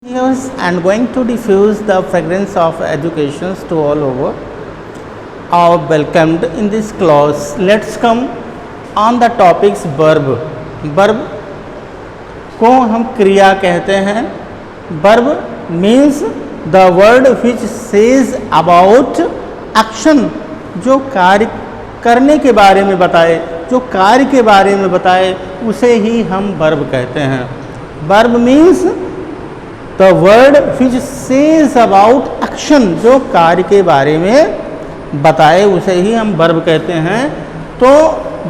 Years and going to diffuse the fragrance of education to all over. Are welcomed in this class. Let's come on the topics verb. Verb को हम क्रिया कहते हैं. Verb means the word which says about action, जो कार्य करने के बारे में बताए, जो कार्य के बारे में बताए, उसे ही हम verb कहते हैं. Verb means the word which says about action, जो कार्य के बारे में बताए उसे ही हम वर्ब कहते हैं. तो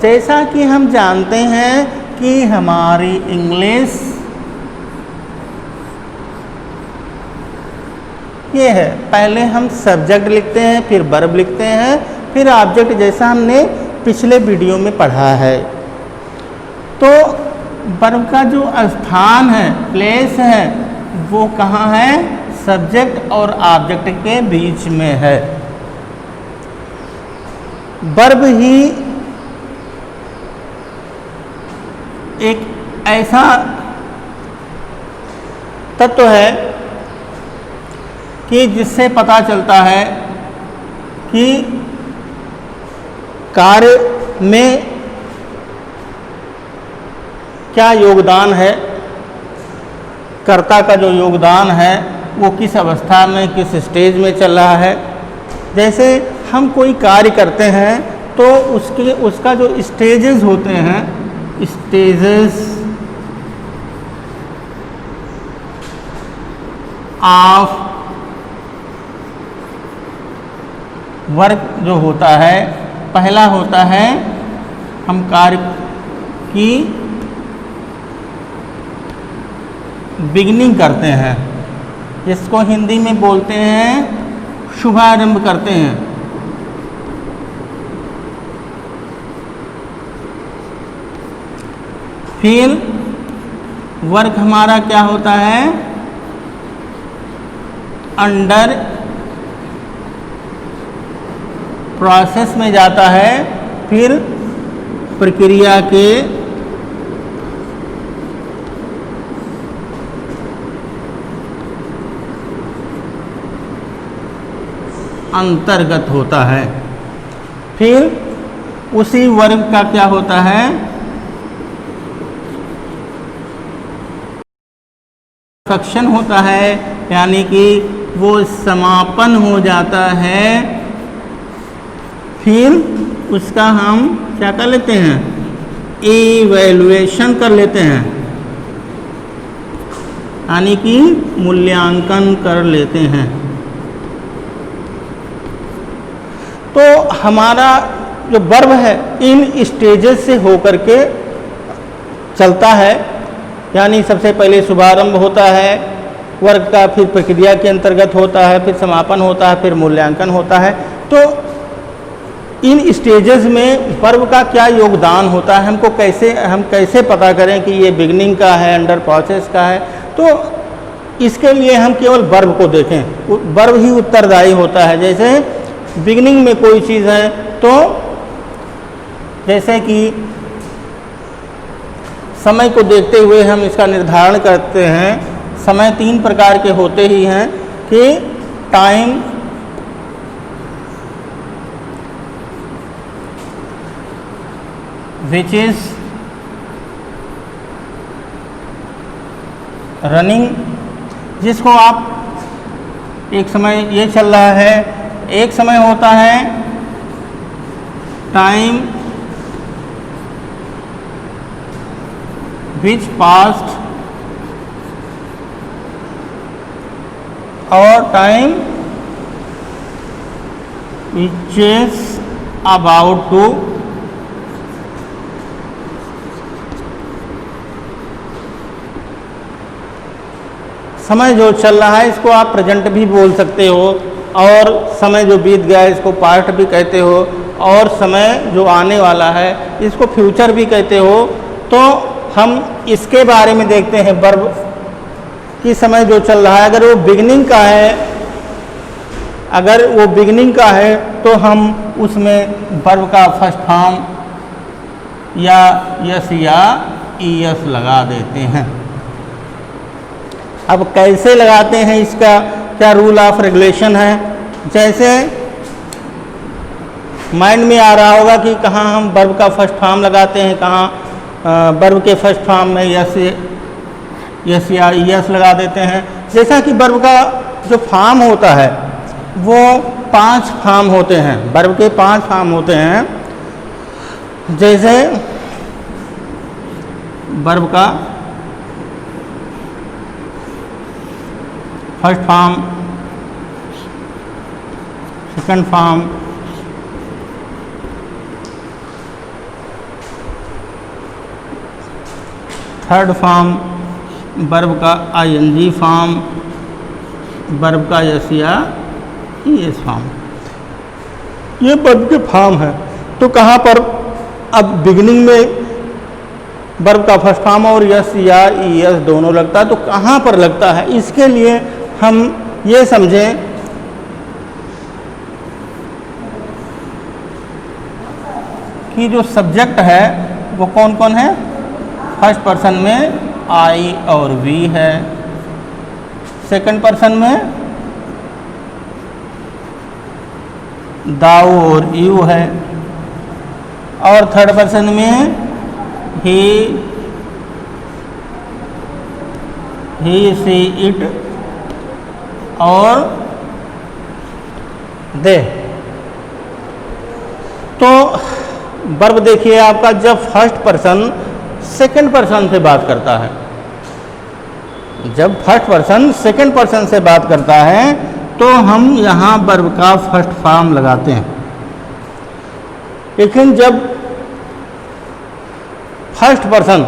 जैसा कि हम जानते हैं कि हमारी इंग्लिश ये है, पहले हम सब्जेक्ट लिखते हैं, फिर वर्ब लिखते हैं, फिर ऑब्जेक्ट, जैसा हमने पिछले वीडियो में पढ़ा है. तो वर्ब का जो स्थान है, प्लेस है, वो कहाँ है? सब्जेक्ट और ऑब्जेक्ट के बीच में है. वर्ब ही एक ऐसा तत्व है कि जिससे पता चलता है कि कार्य में क्या योगदान है, कर्ता का जो योगदान है वो किस अवस्था में, किस स्टेज में चल रहा है. जैसे हम कोई कार्य करते हैं तो उसका जो स्टेजेस होते हैं, स्टेजेस ऑफ वर्क जो होता है, पहला होता है हम कार्य की बिगिनिंग करते हैं, जिसको हिंदी में बोलते हैं शुभारंभ करते हैं. फिर वर्क हमारा क्या होता है? अंडर प्रोसेस में जाता है, फिर प्रक्रिया के अंतर्गत होता है. फिर उसी वर्ग का क्या होता है? फंक्शन होता है, यानी कि वो समापन हो जाता है. फिर उसका हम क्या कर लेते हैं? इवैल्यूएशन कर लेते हैं, यानी कि मूल्यांकन कर लेते हैं. तो हमारा जो वर्ब है इन स्टेजेस से होकर के चलता है. यानी सबसे पहले शुभारंभ होता है वर्ग का, फिर प्रक्रिया के अंतर्गत होता है, फिर समापन होता है, फिर मूल्यांकन होता है. तो इन स्टेजेस में वर्ब का क्या योगदान होता है, हम कैसे पता करें कि ये बिगनिंग का है, अंडर प्रोसेस का है? तो इसके लिए हम केवल वर्ब को देखें. वर्ब ही उत्तरदायी होता है. जैसे बिगिनिंग में कोई चीज़ है, तो जैसे कि समय को देखते हुए हम इसका निर्धारण करते हैं. समय 3 प्रकार के होते ही हैं कि टाइम, विच इज रनिंग, जिसको आप एक समय ये चल रहा है. एक समय होता है टाइम विच पास्ट, और time which is about to. समय जो चल रहा है इसको आप प्रेजेंट भी बोल सकते हो, और समय जो बीत गया है इसको पास्ट भी कहते हो, और समय जो आने वाला है इसको फ्यूचर भी कहते हो. तो हम इसके बारे में देखते हैं वर्ब कि समय जो चल रहा है, अगर वो बिगिनिंग का है तो हम उसमें वर्ब का फर्स्ट फॉर्म या यस या ईएस लगा देते हैं. अब कैसे लगाते हैं, इसका क्या रूल ऑफ रेगुलेशन है। जैसे माइंड में आ रहा होगा कि कहाँ हम वर्ब का फर्स्ट फॉर्म लगाते हैं, कहाँ वर्ब के फर्स्ट फॉर्म में यस या यस लगा देते हैं। जैसा कि वर्ब का जो फॉर्म होता है वो 5 फॉर्म होते हैं, वर्ब के 5 फॉर्म होते हैं। जैसे वर्ब का first form, second form, third form, verb का आईएनजी फॉर्म, वर्ब का यस या ईएस फॉर्म। ये वर्ब के फॉर्म है। तो कहाँ पर अब बिगिनिंग में वर्ब का फर्स्ट फॉर्म और यस या ईएस दोनों लगता है, तो कहाँ पर लगता है, इसके लिए हम ये समझें कि जो सब्जेक्ट है वो कौन कौन है। फर्स्ट पर्सन में आई और वी है, सेकंड पर्सन में दाऊ और यू है, और थर्ड पर्सन में ही सी इट और दे। तो वर्ब देखिए आपका जब फर्स्ट पर्सन सेकंड पर्सन से बात करता है, जब फर्स्ट पर्सन सेकंड पर्सन से बात करता है तो हम यहाँ वर्ब का फर्स्ट फॉर्म लगाते हैं। लेकिन जब फर्स्ट पर्सन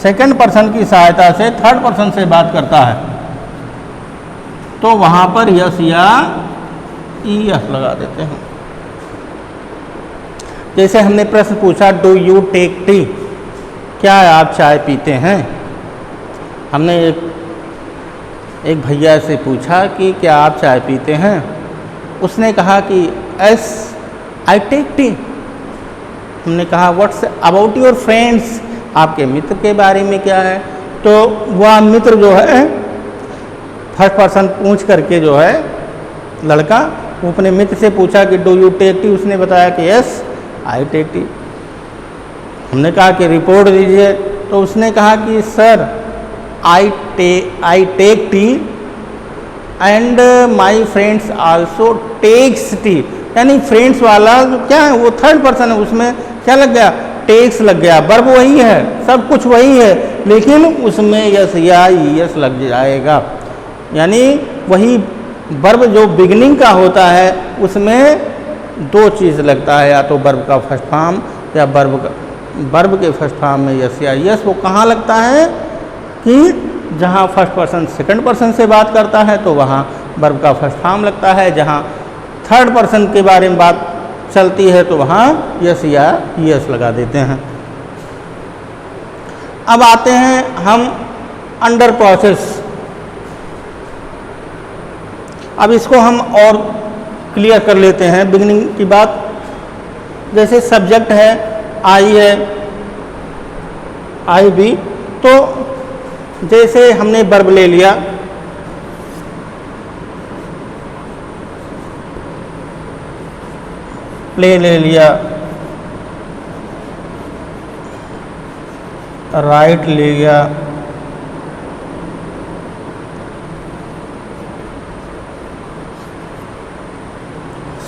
सेकंड पर्सन की सहायता से थर्ड पर्सन से बात करता है तो वहाँ पर यस या ईएस लगा देते हैं। जैसे हमने प्रश्न पूछा, डू यू टेक टी, क्या आप चाय पीते हैं। हमने एक भैया से पूछा कि क्या आप चाय पीते हैं, उसने कहा कि यस आई टेक टी। हमने कहा व्हाट्स अबाउट योर फ्रेंड्स, आपके मित्र के बारे में क्या है। तो वह मित्र जो है फर्स्ट पर्सन पूछ करके जो है लड़का, वो अपने मित्र से पूछा कि डू यू टेक टी, उसने बताया कि यस आई टेक टी। हमने कहा कि रिपोर्ट दीजिए, तो उसने कहा कि sir I take tea and my friends also takes tea. यानी फ्रेंड्स वाला क्या है, वो थर्ड पर्सन है, उसमें क्या लग गया, टेक्स लग गया। वर्ब वही है, सब कुछ वही है, लेकिन उसमें यस या यस लग जाएगा। यानी वही वर्ब जो बिगिनिंग का होता है उसमें 2 चीज़ लगता है, या तो वर्ब का फर्स्ट फॉर्म या वर्ब के फर्स्ट फॉर्म में यस या यस। वो कहाँ लगता है कि जहाँ फर्स्ट पर्सन सेकंड पर्सन से बात करता है तो वहाँ वर्ब का फर्स्ट फॉर्म लगता है, जहाँ थर्ड पर्सन के बारे में बात चलती है तो वहाँ यस या यस लगा देते हैं। अब आते हैं हम अंडर प्रोसेस। अब इसको हम और क्लियर कर लेते हैं बिगिनिंग की बात। जैसे सब्जेक्ट है आई है, आई भी, तो जैसे हमने वर्ब ले लिया, प्ले ले लिया, राइट ले लिया,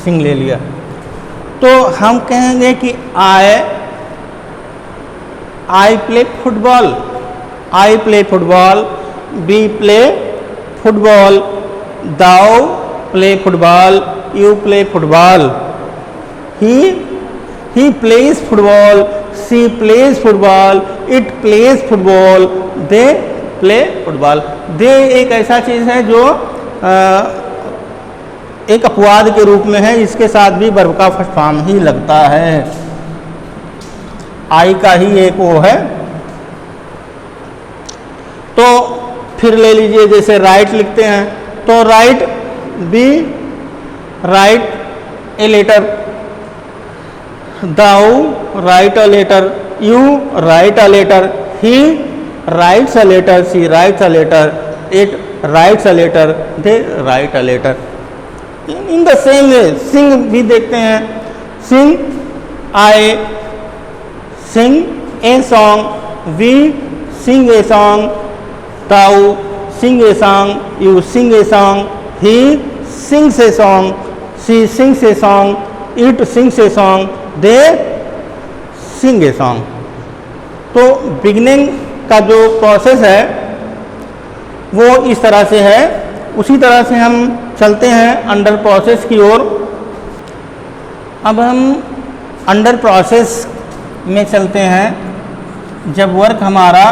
सिंग ले लिया, तो हम कहेंगे कि I play football, I play football, we play football, thou play football, you play football, he plays football, she plays football, it plays football, they play football. दे एक ऐसा चीज़ है जो एक अपवाद के रूप में है, इसके साथ भी वर्ब का फर्स्ट फॉर्म ही लगता है। आई का ही एक वो है। तो फिर ले लीजिए, जैसे राइट लिखते हैं तो write we write a letter, thou write a letter, you write a letter, he writes a letter, she writes a letter, it writes a letter, they write a letter. In the same way sing भी देखते हैं, sing, I sing a song, we sing a song, thou sing a song, you sing a song, he sings a song, she sings a song, it sings a song, they sing a song. तो beginning का जो process है वो इस तरह से है। उसी तरह से हम चलते हैं अंडर प्रोसेस की ओर। अब हम अंडर प्रोसेस में चलते हैं। जब वर्क हमारा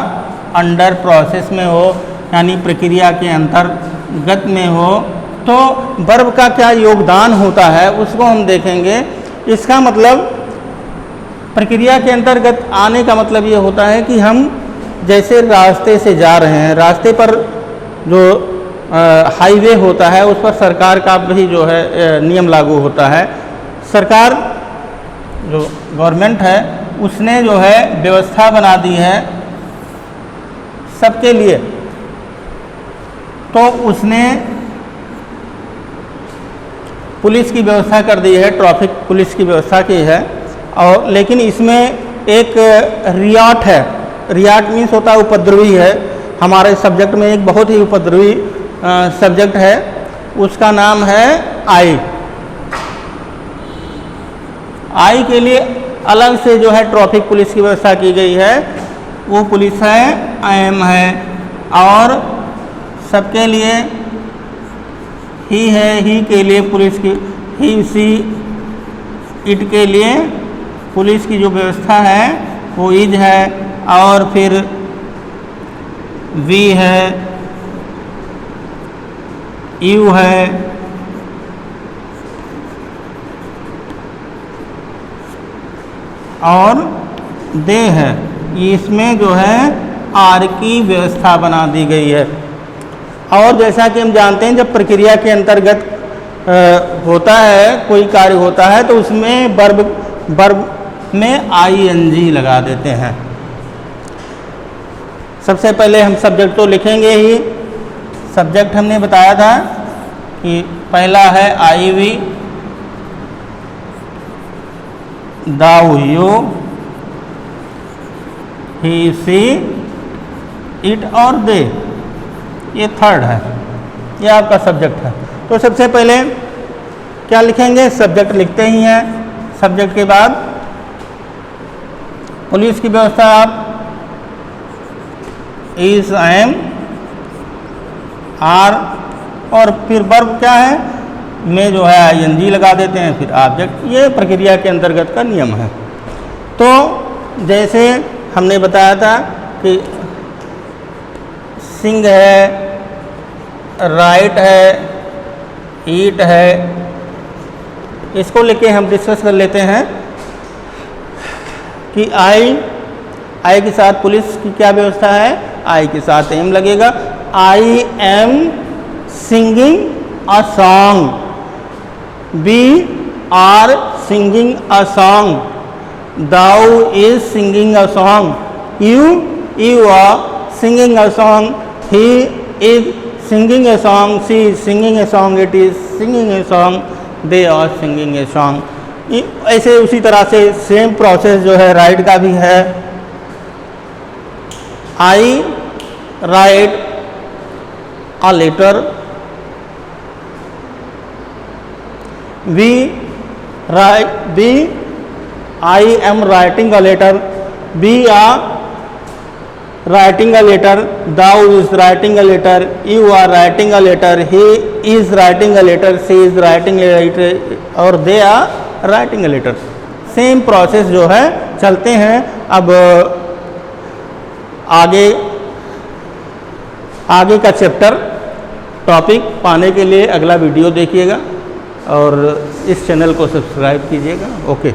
अंडर प्रोसेस में हो, यानी प्रक्रिया के अंतर्गत में हो, तो वर्ब का क्या योगदान होता है उसको हम देखेंगे। इसका मतलब प्रक्रिया के अंतर्गत आने का मतलब ये होता है कि हम जैसे रास्ते से जा रहे हैं, रास्ते पर जो हाईवे होता है उस पर सरकार का भी जो है नियम लागू होता है। सरकार जो गवर्नमेंट है उसने जो है व्यवस्था बना दी है सबके लिए, तो उसने पुलिस की व्यवस्था कर दी है, ट्रैफिक पुलिस की व्यवस्था की है। और लेकिन इसमें एक रियाट है, रियाट मीन्स होता है उपद्रवी है। हमारे सब्जेक्ट में एक बहुत ही उपद्रवी सब्जेक्ट है, उसका नाम है आई। आई के लिए अलग से जो है ट्रैफिक पुलिस की व्यवस्था की गई है, वो पुलिस है IM है। और सबके लिए ही है, ही के लिए पुलिस की, ही सी इट के लिए पुलिस की जो व्यवस्था है वो इज है। और फिर वी है, यू है, और दे है। इसमें जो है आर की व्यवस्था बना दी गई है। और जैसा कि हम जानते हैं जब प्रक्रिया के अंतर्गत होता है, कोई कार्य होता है, तो उसमें वर्ब में ING लगा देते हैं। सबसे पहले हम सब्जेक्ट तो लिखेंगे ही। सब्जेक्ट हमने बताया था कि पहला है IV, thou you, he she it और they, ये थर्ड है, ये आपका सब्जेक्ट है। तो सबसे पहले क्या लिखेंगे, सब्जेक्ट लिखते ही हैं। सब्जेक्ट के बाद पुलिस की व्यवस्था आप इज IM आर, और फिर वर्ब क्या है में जो है ING लगा देते हैं, फिर ऑब्जेक्ट। ये प्रक्रिया के अंतर्गत का नियम है। तो जैसे हमने बताया था कि सिंग है, राइट है, ईट है, इसको लेके हम डिस्कस कर लेते हैं कि आई के साथ पुलिस की क्या व्यवस्था है। आई के साथ एम लगेगा। I am singing a song, we are singing a song, thou is singing a song, you are singing a song, he is singing a song, she is singing a song, it is singing a song, they are singing a song। ऐसे उसी तरह से same process जो है right का भी है। I write a letter, we I am writing a letter, we are writing a letter, thou is writing a letter, you are writing a letter, he is writing a letter, she is writing a letter, और they are writing a letter। Same process जो है चलते हैं। अब आगे का chapter topic पाने के लिए अगला वीडियो देखिएगा और इस चैनल को सब्सक्राइब कीजिएगा। ओके।